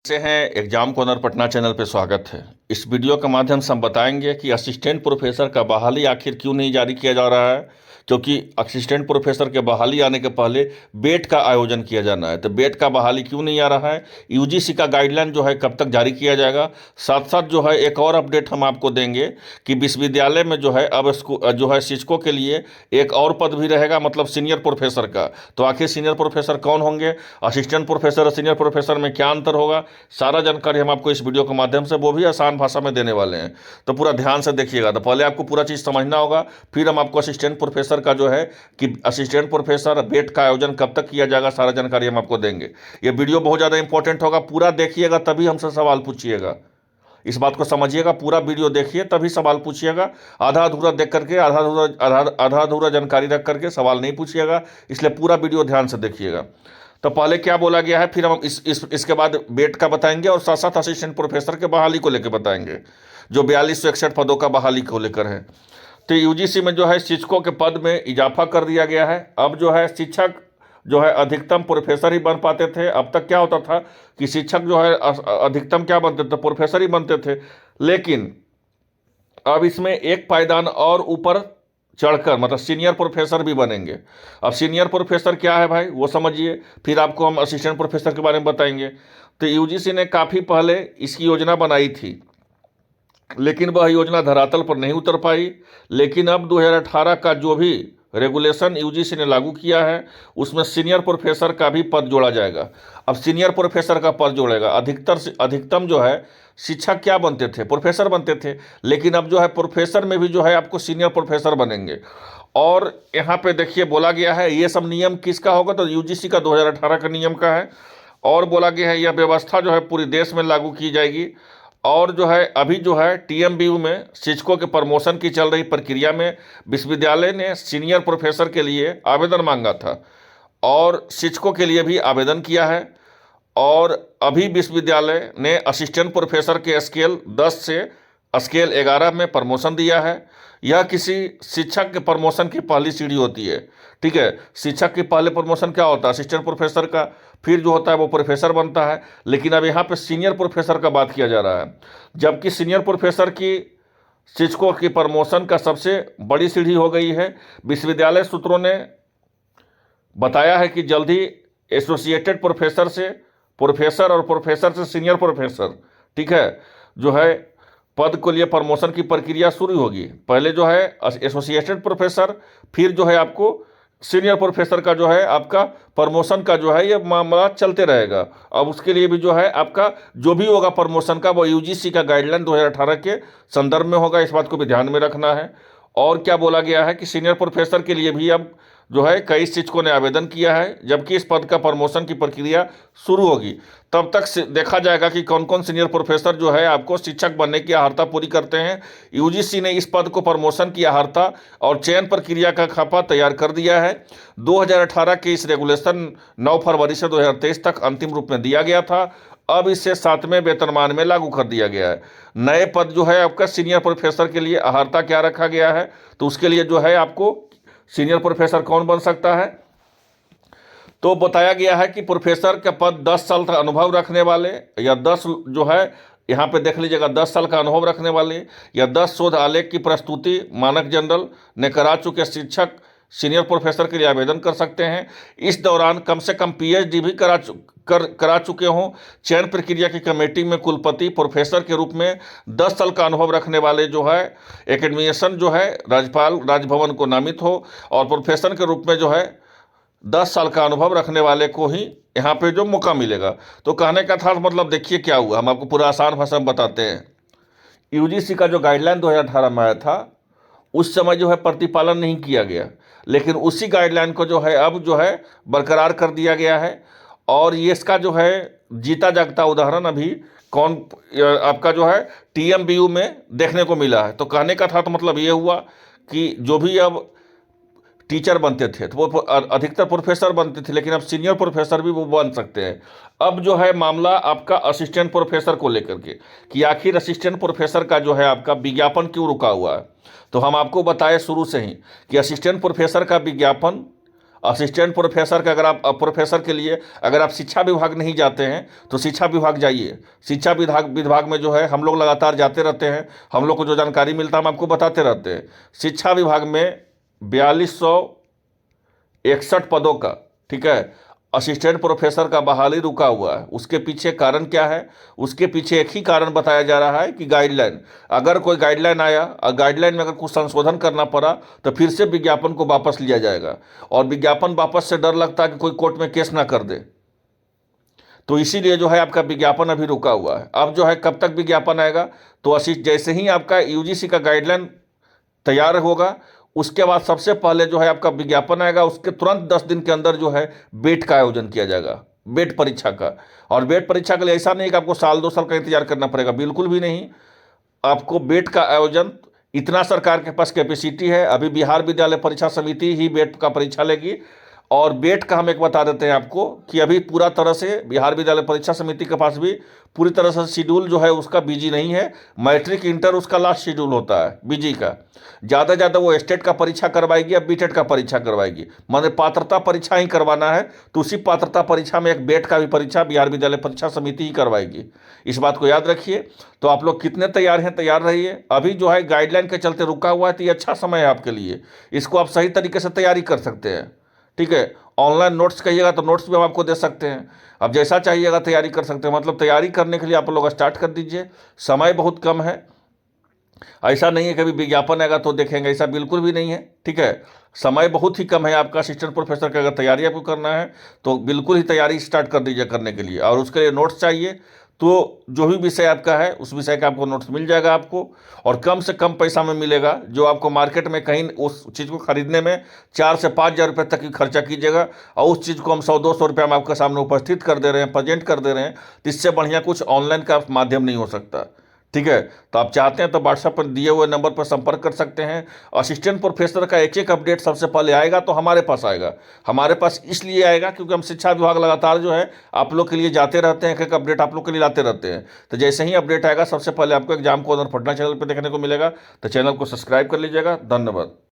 से हैं exam corner Patna channel पे स्वागत है। इस वीडियो के माध्यम से हम बताएंगे कि असिस्टेंट प्रोफेसर का बहाली आखिर क्यों नहीं जारी किया जा रहा है, क्योंकि असिस्टेंट प्रोफेसर के बहाली आने के पहले बेट का आयोजन किया जाना है। तो बेट का बहाली क्यों नहीं आ रहा है, यूजीसी का गाइडलाइन जो है कब तक जारी किया जाएगा। साथ साथ जो है एक और अपडेट हम आपको देंगे कि विश्वविद्यालय में जो है अब जो है शिक्षकों के लिए एक और पद भी रहेगा, मतलब सीनियर प्रोफेसर का। तो आखिर सीनियर प्रोफेसर कौन होंगे, असिस्टेंट प्रोफेसर और सीनियर प्रोफेसर में क्या अंतर होगा, सारा जानकारी हम आपको इस वीडियो के माध्यम से वो भी आसान भाषा में देने वाले हैं। तो पूरा ध्यान से देखिएगा। तो पहले आपको पूरा चीज़ समझना होगा, फिर हम आपको असिस्टेंट प्रोफेसर का जो है कि असिस्टेंट प्रोफेसर बेट का आयोजन कब तक किया जाएगा, सारा जानकारी हम आपको देंगे। ये वीडियो बहुत ज़्यादा इंपॉर्टेंट होगा, पूरा देखिएगा तभी हमसे सवाल पूछिएगा। इस बात को समझिएगा, पूरा वीडियो देखिए तभी सवाल पूछिएगा। आधा अधूरा देख करके, आधा अधूरा जानकारी रख करके सवाल नहीं पूछिएगा, इसलिए पूरा वीडियो ध्यान से देखिएगा। तो पहले क्या बोला गया है, फिर हम इसके बाद बेट का बताएंगे और साथ साथ असिस्टेंट प्रोफेसर के बहाली को लेकर बताएंगे, जो 4261 पदों का बहाली को लेकर है। तो यूजीसी में जो है शिक्षकों के पद में इजाफा कर दिया गया है। अब जो है शिक्षक जो है अधिकतम प्रोफेसर ही बन पाते थे। अब तक क्या होता था कि शिक्षक जो है अधिकतम क्या बनते थे, प्रोफेसर ही बनते थे। लेकिन अब इसमें एक पायदान और ऊपर चढ़कर, मतलब सीनियर प्रोफेसर भी बनेंगे। अब सीनियर प्रोफेसर क्या है भाई, वो समझिए, फिर आपको हम असिस्टेंट प्रोफेसर के बारे में बताएंगे। तो यूजीसी ने काफ़ी पहले इसकी योजना बनाई थी, लेकिन वह योजना धरातल पर नहीं उतर पाई। लेकिन अब 2018 का जो भी रेगुलेशन यूजीसी ने लागू किया है, उसमें सीनियर प्रोफेसर का भी पद जोड़ा जाएगा। अब सीनियर प्रोफेसर का पद जोड़ेगा। अधिकतम जो है शिक्षक क्या बनते थे, प्रोफेसर बनते थे, लेकिन अब जो है प्रोफेसर में भी जो है आपको सीनियर प्रोफेसर बनेंगे। और यहाँ पे देखिए बोला गया है, ये सब नियम किसका होगा, तो यूजीसी का 2018 का नियम का है। और बोला गया है यह व्यवस्था जो है पूरे देश में लागू की जाएगी। और जो है अभी जो है टीएमबीयू में शिक्षकों के प्रमोशन की चल रही प्रक्रिया में विश्वविद्यालय ने सीनियर प्रोफेसर के लिए आवेदन मांगा था और शिक्षकों के लिए भी आवेदन किया है। और अभी विश्वविद्यालय ने असिस्टेंट प्रोफेसर के स्केल 10 से स्केल 11 में प्रमोशन दिया है। यह किसी शिक्षक के प्रमोशन की पहली सीढ़ी होती है। ठीक है, शिक्षक की पहले प्रमोशन क्या होता है, असिस्टेंट प्रोफेसर का, फिर जो होता है वो प्रोफेसर बनता है। लेकिन अब यहाँ पे सीनियर प्रोफेसर का बात किया जा रहा है, जबकि सीनियर प्रोफेसर की शिक्षकों की प्रमोशन का सबसे बड़ी सीढ़ी हो गई है। विश्वविद्यालय सूत्रों ने बताया है कि जल्द ही एसोसिएटेड प्रोफेसर से प्रोफेसर और प्रोफेसर से सीनियर प्रोफेसर, ठीक है, जो है पद के लिए प्रमोशन की प्रक्रिया शुरू होगी। पहले जो है एसोसिएटेड प्रोफेसर, फिर जो है आपको सीनियर प्रोफेसर का जो है आपका प्रमोशन का जो है ये मामला चलते रहेगा। अब उसके लिए भी जो है आपका जो भी होगा प्रमोशन का, वो यूजीसी का गाइडलाइन 2018 के संदर्भ में होगा। इस बात को भी ध्यान में रखना है। और क्या बोला गया है कि सीनियर प्रोफेसर के लिए भी अब जो है कई शिक्षकों ने आवेदन किया है, जबकि इस पद का प्रमोशन की प्रक्रिया शुरू होगी। तब तक देखा जाएगा कि कौन कौन सीनियर प्रोफेसर जो है आपको शिक्षक बनने की अहर्ता पूरी करते हैं। यूजीसी ने इस पद को प्रमोशन की अहर्ता और चयन प्रक्रिया का खाका तैयार कर दिया है। 2018 के इस रेगुलेशन 9 फरवरी से 2023 तक अंतिम रूप में दिया गया था। अब इसे 7वें वेतनमान में लागू कर दिया गया है। नए पद जो है आपका सीनियर प्रोफेसर के लिए अहर्ता क्या रखा गया है, तो उसके लिए जो है आपको सीनियर प्रोफेसर कौन बन सकता है, तो बताया गया है कि प्रोफेसर का पद 10 साल का अनुभव रखने वाले, या 10 जो है यहाँ पे देख लीजिएगा 10 साल का अनुभव रखने वाले, या 10 शोध आलेख की प्रस्तुति मानक जनरल ने करा चुके शिक्षक सीनियर प्रोफेसर के लिए आवेदन कर सकते हैं। इस दौरान कम से कम पीएचडी भी करा चुके हों। चयन प्रक्रिया की कमेटी में कुलपति प्रोफेसर के रूप में 10 साल का अनुभव रखने वाले जो है एकेडमिशियन जो है राज्यपाल राजभवन को नामित हो, और प्रोफेसर के रूप में जो है 10 साल का अनुभव रखने वाले को ही यहाँ पे जो मौका मिलेगा। तो कहने का था मतलब देखिए क्या हुआ, हम आपको पूरा आसान भाषा में बताते हैं। यूजीसी का जो गाइडलाइन 2018 में आया था, उस समय जो है प्रतिपालन नहीं किया गया, लेकिन उसी गाइडलाइन को जो है अब जो है बरकरार कर दिया गया है। और ये इसका जो है जीता जागता उदाहरण अभी कौन आपका जो है टीएमबीयू में देखने को मिला है। तो कहने का था तो मतलब ये हुआ कि जो भी अब टीचर बनते थे तो वो अधिकतर प्रोफेसर बनते थे, लेकिन अब सीनियर प्रोफेसर भी वो बन सकते हैं। अब जो है मामला आपका असिस्टेंट प्रोफेसर को लेकर के कि आखिर असिस्टेंट प्रोफेसर का जो है आपका विज्ञापन क्यों रुका हुआ है। तो हम आपको बताए शुरू से ही कि असिस्टेंट प्रोफेसर का विज्ञापन असिस्टेंट प्रोफेसर का, अगर आप प्रोफेसर के लिए अगर आप शिक्षा विभाग नहीं जाते हैं तो शिक्षा विभाग जाइए। शिक्षा विभाग में जो है हम लोग लगातार जाते रहते हैं, हम लोग को जो जानकारी मिलता है हम आपको बताते रहते हैं। शिक्षा विभाग में 4261 पदों का, ठीक है, असिस्टेंट प्रोफेसर का बहाली रुका हुआ है। उसके पीछे कारण क्या है? उसके पीछे एक ही कारण बताया जा रहा है कि गाइडलाइन, अगर कोई गाइडलाइन आया और गाइडलाइन में अगर कुछ संशोधन करना पड़ा तो फिर से विज्ञापन को वापस लिया जाएगा, और विज्ञापन वापस से डर लगता है कि कोई कोर्ट में केस ना कर दे, तो इसीलिए जो है आपका विज्ञापन अभी रुका हुआ है। अब जो है कब तक विज्ञापन आएगा? तो जैसे ही आपका यूजीसी का गाइडलाइन तैयार होगा उसके बाद सबसे पहले जो है आपका विज्ञापन आएगा, उसके तुरंत 10 दिन के अंदर जो है बेट का आयोजन किया जाएगा, बेट परीक्षा का। और बेट परीक्षा के लिए ऐसा नहीं कि आपको साल 2 साल का इंतजार करना पड़ेगा, बिल्कुल भी नहीं। आपको बेट का आयोजन, इतना सरकार के पास कैपेसिटी है, अभी बिहार विद्यालय परीक्षा समिति ही बेट का परीक्षा लेगी। और बेट का हम एक बता देते हैं आपको कि अभी पूरा तरह से बिहार विद्यालय परीक्षा समिति के पास भी पूरी तरह से शेड्यूल जो है उसका बिजी नहीं है। मैट्रिक इंटर उसका लास्ट शेड्यूल होता है बिजी का। ज़्यादा ज़्यादा वो स्टेट का परीक्षा करवाएगी या बीटेट का परीक्षा करवाएगी, माने पात्रता परीक्षा ही करवाना है तो उसी पात्रता परीक्षा में एक बेट का भी परीक्षा बिहार विद्यालय परीक्षा समिति ही करवाएगी। इस बात को याद रखिए। तो आप लोग कितने तैयार हैं? तैयार रहिए। अभी जो है गाइडलाइन के चलते रुका हुआ है तो ये अच्छा समय है आपके लिए, इसको आप सही तरीके से तैयारी कर सकते हैं, ठीक है। ऑनलाइन नोट्स कहिएगा तो नोट्स भी हम आपको दे सकते हैं, अब जैसा चाहिएगा तैयारी कर सकते हैं। मतलब तैयारी करने के लिए आप लोग स्टार्ट कर दीजिए, समय बहुत कम है। ऐसा नहीं है कभी विज्ञापन आएगा तो देखेंगे, ऐसा बिल्कुल भी नहीं है, ठीक है। समय बहुत ही कम है आपका असिस्टेंट प्रोफेसर का, अगर तैयारी आपको करना है तो बिल्कुल ही तैयारी स्टार्ट कर दीजिए करने के लिए। और उसके लिए नोट्स चाहिए तो जो भी विषय आपका है उस विषय का आपको नोट्स मिल जाएगा आपको, और कम से कम पैसा में मिलेगा। जो आपको मार्केट में कहीं उस चीज़ को खरीदने में 4 से 5 हज़ार रुपये तक की खर्चा कीजिएगा, और उस चीज़ को हम 100-200 रुपये में आपके सामने उपस्थित कर दे रहे हैं, प्रेजेंट कर दे रहे हैं। तो इससे बढ़िया कुछ ऑनलाइन का माध्यम नहीं हो सकता, ठीक है। तो आप चाहते हैं तो व्हाट्सएप पर दिए हुए नंबर पर संपर्क कर सकते हैं। असिस्टेंट प्रोफेसर का एक एक अपडेट सबसे पहले आएगा तो हमारे पास आएगा। हमारे पास इसलिए आएगा क्योंकि हम शिक्षा विभाग लगातार जो है आप लोग के लिए जाते रहते हैं, एक एक अपडेट आप लोग के लिए लाते रहते हैं। तो जैसे ही अपडेट आएगा सबसे पहले आपको एग्जाम को पटना चैनल पर देखने को मिलेगा। तो चैनल को सब्सक्राइब कर लीजिएगा। धन्यवाद।